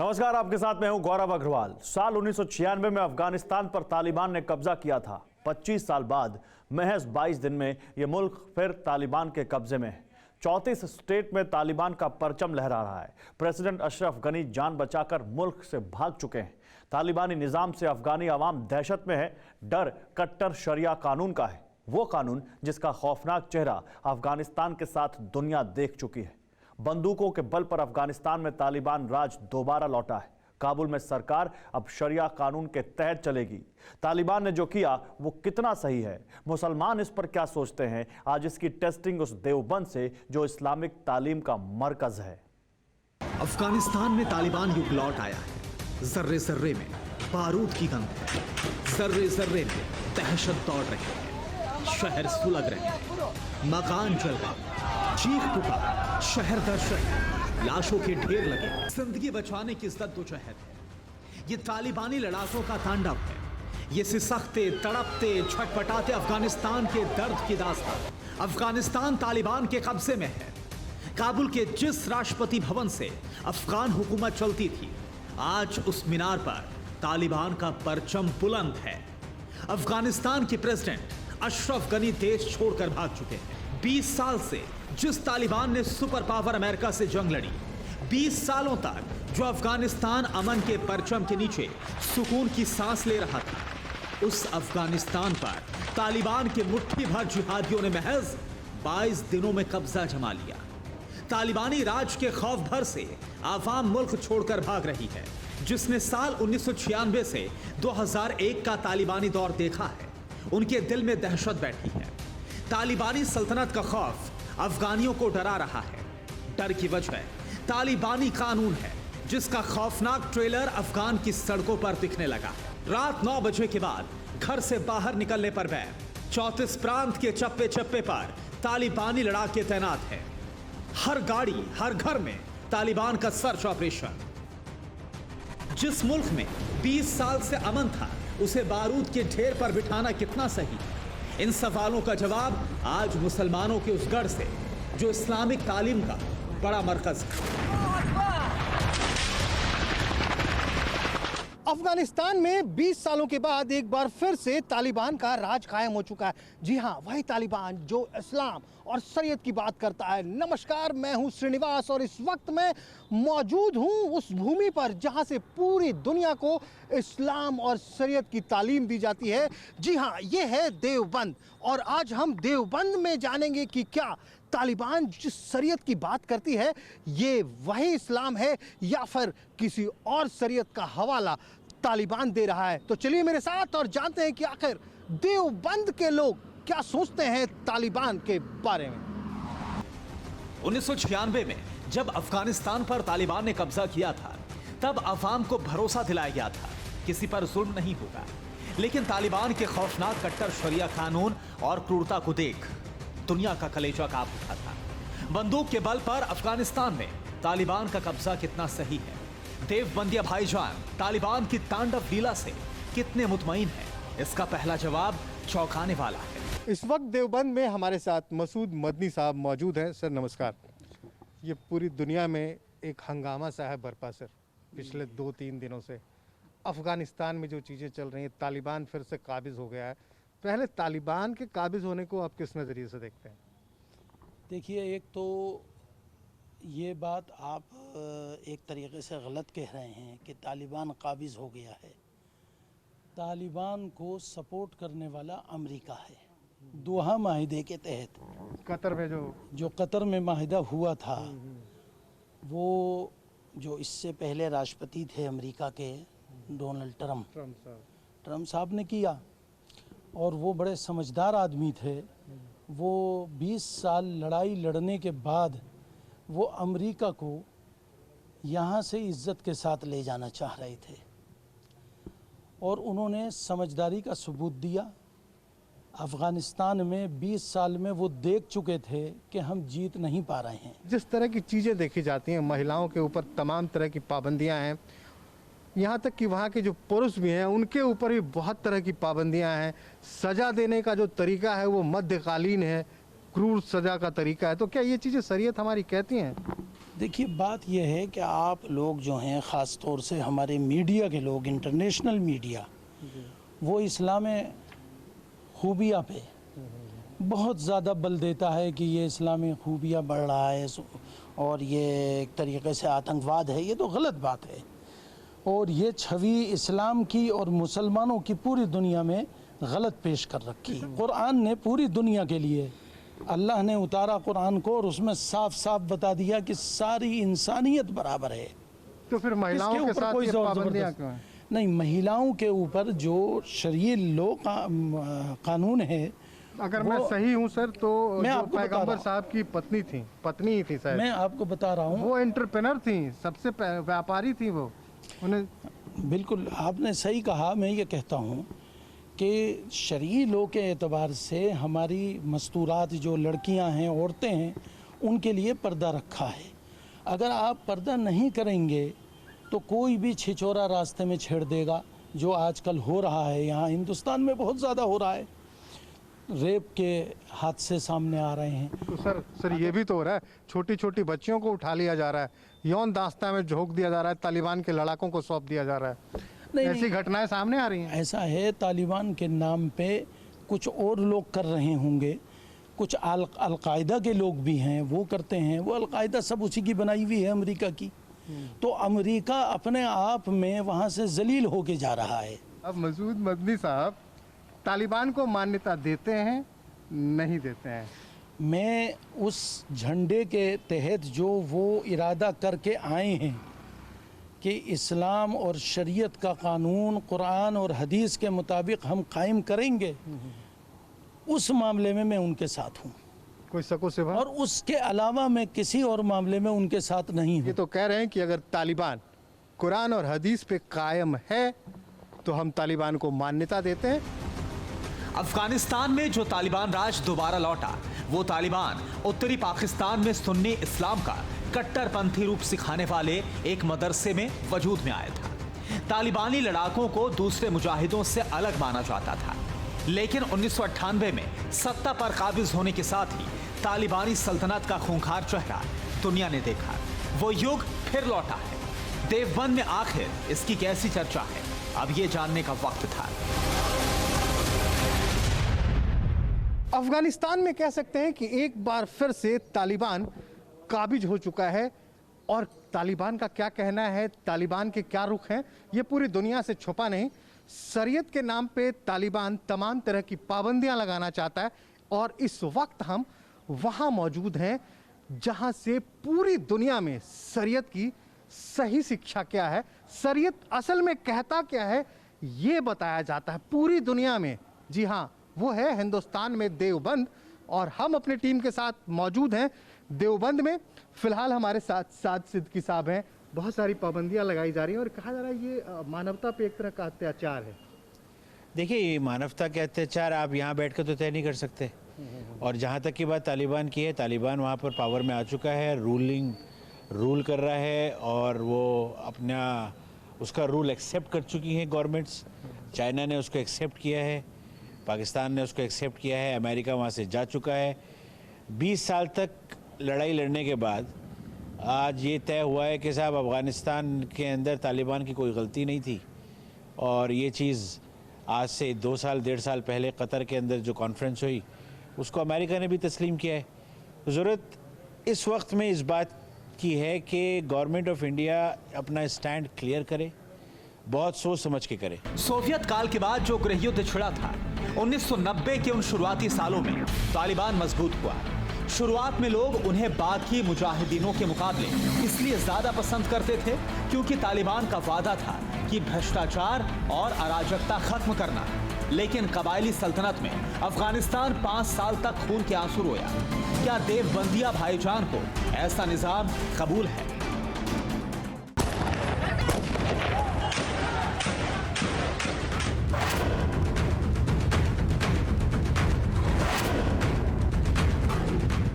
नमस्कार, आपके साथ मैं हूं गौरव अग्रवाल। साल 1996 में अफगानिस्तान पर तालिबान ने कब्जा किया था। 25 साल बाद महज 22 दिन में यह मुल्क फिर तालिबान के कब्जे में है। 34 स्टेट में तालिबान का परचम लहरा रहा है। प्रेसिडेंट अशरफ गनी जान बचाकर मुल्क से भाग चुके हैं। तालिबानी निजाम से अफगानी अवाम दहशत में है। डर कट्टर शरिया कानून का है, वो कानून जिसका खौफनाक चेहरा अफगानिस्तान के साथ दुनिया देख चुकी है। बंदूकों के बल पर अफगानिस्तान में तालिबान राज दोबारा लौटा है। काबुल में सरकार अब शरिया कानून के तहत चलेगी। तालिबान ने जो किया वो कितना सही है, मुसलमान इस पर क्या सोचते हैं, आज इसकी टेस्टिंग उस देवबंद से जो इस्लामिक तालीम का मरकज है। अफगानिस्तान में तालिबान युग लौट आया है। जर्रे जर्रे में बारूद की गंध है, जर्रे जर्रे में दहशत दौड़ रही है, शहर सुलग रहे हैं, मकान जल गए, चीख पुकार, शहर दर शहर, लाशों के ढेर लगे। जिंदगी बचाने की जद्दोजहद है। ये तालिबानी लड़ाकों का तांडव है। ये सिसकते, तड़पते, छटपटाते अफगानिस्तान के दर्द की दास्तान। अफगानिस्तान तालिबान के कब्जे में है। काबुल के जिस राष्ट्रपति भवन से अफगान हुकूमत चलती थी, आज उस मीनार पर तालिबान का परचम बुलंद है। अफगानिस्तान के प्रेसिडेंट अशरफ गनी देश छोड़कर भाग चुके हैं। 20 साल से जिस तालिबान ने सुपर पावर अमेरिका से जंग लड़ी, 20 सालों तक जो अफगानिस्तान अमन के परचम के नीचे सुकून की सांस ले रहा था, उस अफगानिस्तान पर तालिबान के मुट्ठी भर जिहादियों ने महज 22 दिनों में कब्जा जमा लिया। तालिबानी राज के खौफ भर से आवाम मुल्क छोड़कर भाग रही है। जिसने साल 1996 से 2001 का तालिबानी दौर देखा है, उनके दिल में दहशत बैठी है। तालिबानी सल्तनत का खौफ अफगानियों को डरा रहा है। डर की वजह तालिबानी कानून है, जिसका खौफनाक ट्रेलर अफगान की सड़कों पर दिखने लगा है। रात 9 बजे के बाद घर से बाहर निकलने पर बैन। 34 प्रांत के चप्पे चप्पे पर तालिबानी लड़ाके तैनात हैं। हर गाड़ी, हर घर में तालिबान का सर्च ऑपरेशन। जिस मुल्क में 20 साल से अमन था, उसे बारूद के ढेर पर बिठाना कितना सही? इन सवालों का जवाब आज मुसलमानों के उस गढ़ से जो इस्लामिक तालीम का बड़ा मरकज है। अफगानिस्तान में 20 सालों के बाद एक बार फिर से तालिबान का राज कायम हो चुका है। जी हाँ, वही तालिबान जो इस्लाम और शरीयत की बात करता है। नमस्कार, मैं हूँ श्रीनिवास और इस वक्त मैं मौजूद हूँ उस भूमि पर जहाँ से पूरी दुनिया को इस्लाम और शरीयत की तालीम दी जाती है। जी हाँ, ये है देवबंद और आज हम देवबंद में जानेंगे कि क्या तालिबान जिस शरीयत की बात करती है ये वही इस्लाम है या फिर किसी और शरीयत का हवाला तालिबान दे रहा है। तो चलिए मेरे साथ और जानते हैं कि आखिर देवबंद के लोग क्या सोचते हैं तालिबान के बारे में। 1996 में जब अफगानिस्तान पर तालिबान ने कब्जा किया था, तब अवाम को भरोसा दिलाया गया था किसी पर जुल्म नहीं होगा। लेकिन तालिबान के खौफनाक कट्टर शरिया कानून और क्रूरता को देख दुनिया का कलेजा कांप उठा था। बंदूक के बल पर अफगानिस्तान में तालिबान का कब्जा कितना सही है? देवबंदिया भाईजान तालिबान की तांडव लीला से कितने मुतमईन हैं? इसका पहला जवाब चौंकाने वाला है। इस वक्त देवबंद में हमारे साथ मसूद मदनी साहब मौजूद हैं। सर नमस्कार। ये पूरी दुनिया में एक हंगामा सा है बरपा सर, पिछले 2-3 दिनों से अफगानिस्तान में जो चीज़ें चल रही हैं, तालिबान फिर से काबिज हो गया है। पहले तालिबान के काबिज होने को आप किस नज़रिए से देखते हैं? देखिए, एक तो ये बात आप एक तरीके से गलत कह रहे हैं कि तालिबान काबिज हो गया है। तालिबान को सपोर्ट करने वाला अमेरिका है। दोहा माहिदे के तहत कतर में जो कतर में माहिदा हुआ था, वो जो इससे पहले राष्ट्रपति थे अमेरिका के डोनाल्ड ट्रम्प साहब ने किया, और वो बड़े समझदार आदमी थे। वो 20 साल लड़ाई लड़ने के बाद वो अमेरिका को यहाँ से इज्जत के साथ ले जाना चाह रहे थे, और उन्होंने समझदारी का सबूत दिया। अफ़गानिस्तान में 20 साल में वो देख चुके थे कि हम जीत नहीं पा रहे हैं। जिस तरह की चीज़ें देखी जाती हैं, महिलाओं के ऊपर तमाम तरह की पाबंदियां हैं, यहाँ तक कि वहाँ के जो पुरुष भी हैं उनके ऊपर भी बहुत तरह की पाबंदियां हैं। सज़ा देने का जो तरीका है वो मध्यकालीन है, क्रूर सज़ा का तरीका है। तो क्या ये चीज़ें शरीयत हमारी कहती हैं? देखिए, बात यह है कि आप लोग जो हैं, ख़ास तौर से हमारे मीडिया के लोग, इंटरनेशनल मीडिया, वो इस्लाम खूबिया पे बहुत ज़्यादा बल देता है कि ये इस्लामी खूबिया बढ़ रहा है और ये एक तरीक़े से आतंकवाद है। ये तो गलत बात है। और ये छवि इस्लाम की और मुसलमानों की पूरी दुनिया में गलत पेश कर रखी। कुरान ने पूरी दुनिया के लिए, अल्लाह ने उतारा कुरान को और उसमें साफ साफ बता दिया कि सारी इंसानियत बराबर है। तो फिर महिलाओं इसके के ऊपर साथ कोई ये जोर पाबंदियां जबरदस्त क्यों हैं? नहीं, महिलाओं के ऊपर जो शरीय लो कानून है, अगर मैं सही हूँ सर, तो मैं जो आपको बता पैगंबर रहा हूँ। साहब की पत्नी ही थी शायद, मैं आपको बता रहा हूँ। वो एंटरप्रेनर थी, सबसे व्यापारी थी वो। उन्हें बिल्कुल आपने सही कहा। मैं ये कहता हूँ कि शरई लो के एतबार से हमारी मस्तूरात जो लड़कियां हैं, औरतें हैं, उनके लिए पर्दा रखा है। अगर आप पर्दा नहीं करेंगे तो कोई भी छिछोरा रास्ते में छेड़ देगा, जो आजकल हो रहा है। यहाँ हिंदुस्तान में बहुत ज़्यादा हो रहा है। रेप के हादसे सामने आ रहे हैं। तो सर ये भी तो हो रहा है, छोटी छोटी बच्चियों को उठा लिया जा रहा है, यौन दास्ता में झोंक दिया जा रहा है, तालिबान के लड़ाकों को सौंप दिया जा रहा है। ऐसी घटनाएं सामने आ रही हैं। ऐसा है, तालिबान के नाम पे कुछ और लोग कर रहे होंगे, कुछ अलकायदा के लोग भी हैं, वो करते हैं। वो अलकायदा सब उसी की बनाई हुई है, अमेरिका की। तो अमेरिका अपने आप में वहाँ से जलील होके जा रहा है। अब मसूद मदनी साहब तालिबान को मान्यता देते हैं, नहीं देते हैं? मैं उस झंडे के तहत जो वो इरादा करके आए हैं कि इस्लाम और शरीयत का कानून कुरान और हदीस के मुताबिक हम कायम करेंगे, उस मामले में मैं उनके साथ हूँ। कोई शक व शुबा? और उसके अलावा मैं किसी और मामले में उनके साथ नहीं ये हूँ। तो कह रहे हैं कि अगर तालिबान कुरान और हदीस पे कायम है तो हम तालिबान को मान्यता देते हैं। अफगानिस्तान में जो तालिबान राज दोबारा लौटा, वो तालिबान उत्तरी पाकिस्तान में सुन्नी इस्लाम का कट्टरपंथी रूप सिखाने वाले एक मदरसे में वजूद में आया था। तालिबानी लड़ाकों को दूसरे मुजाहिदों से अलग माना जाता था, लेकिन 1998 में सत्ता पर काबिज होने के साथ ही तालिबानी सल्तनत का खूंखार चेहरा दुनिया ने देखा। वो युग फिर लौटा है। देवबंद में आखिर इसकी कैसी चर्चा है, अब ये जानने का वक्त था। अफगानिस्तान में कह सकते हैं कि एक बार फिर से तालिबान काबिज हो चुका है, और तालिबान का क्या कहना है, तालिबान के क्या रुख हैं, ये पूरी दुनिया से छुपा नहीं। शरीयत के नाम पे तालिबान तमाम तरह की पाबंदियां लगाना चाहता है, और इस वक्त हम वहां मौजूद हैं जहां से पूरी दुनिया में शरीयत की सही शिक्षा क्या है, शरीयत असल में कहता क्या है, ये बताया जाता है पूरी दुनिया में। जी हाँ, वो है हिंदुस्तान में देवबंद, और हम अपनी टीम के साथ मौजूद हैं देवबंद में। फिलहाल हमारे साथ साद सिद्दीकी साहब हैं। बहुत सारी पाबंदियां लगाई जा रही हैं और कहा जा रहा है ये मानवता पे एक तरह का अत्याचार है। देखिए, ये मानवता के अत्याचार आप यहाँ बैठ कर तो तय नहीं कर सकते। और जहाँ तक की बात तालिबान की है, तालिबान वहाँ पर पावर में आ चुका है, रूल कर रहा है, और वो अपना उसका रूल एक्सेप्ट कर चुकी हैं गवर्नमेंट्स। चाइना ने उसको एक्सेप्ट किया है, पाकिस्तान ने उसको एक्सेप्ट किया है, अमेरिका वहाँ से जा चुका है। 20 साल तक लड़ाई लड़ने के बाद आज ये तय हुआ है कि साहब अफ़गानिस्तान के अंदर तालिबान की कोई गलती नहीं थी। और ये चीज़ आज से 2 साल 1.5 साल पहले कतर के अंदर जो कॉन्फ्रेंस हुई, उसको अमेरिका ने भी तस्लीम किया है। ज़रूरत इस वक्त में इस बात की है कि गवर्नमेंट ऑफ इंडिया अपना स्टैंड क्लियर करे, बहुत सोच समझ के करे। सोवियत काल के बाद जो गृह युद्ध छिड़ा था, 1990 के उन शुरुआती सालों में तालिबान मजबूत हुआ। शुरुआत में लोग उन्हें बाकी मुजाहिदीनों के मुकाबले इसलिए ज्यादा पसंद करते थे क्योंकि तालिबान का वादा था कि भ्रष्टाचार और अराजकता खत्म करना। लेकिन कबायली सल्तनत में अफगानिस्तान 5 साल तक खून के आंसू रोया। क्या देवबंदिया भाईजान को ऐसा निजाम कबूल है?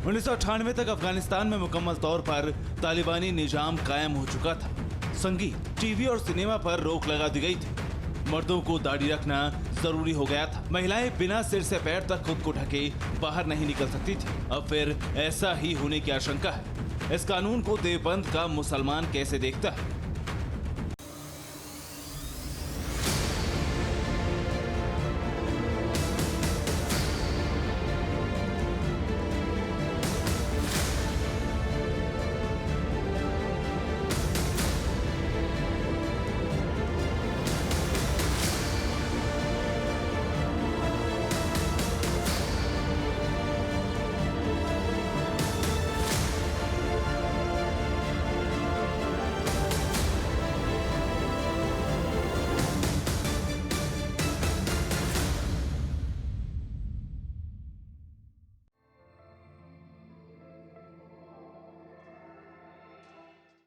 उन्नीस 1998 तक अफगानिस्तान में मुकम्मल तौर पर तालिबानी निजाम कायम हो चुका था। संगीत, टीवी और सिनेमा पर रोक लगा दी गई थी। मर्दों को दाढ़ी रखना जरूरी हो गया था। महिलाएं बिना सिर से पैर तक खुद को ढके बाहर नहीं निकल सकती थी। अब फिर ऐसा ही होने की आशंका है। इस कानून को देवबंद का मुसलमान कैसे देखता है?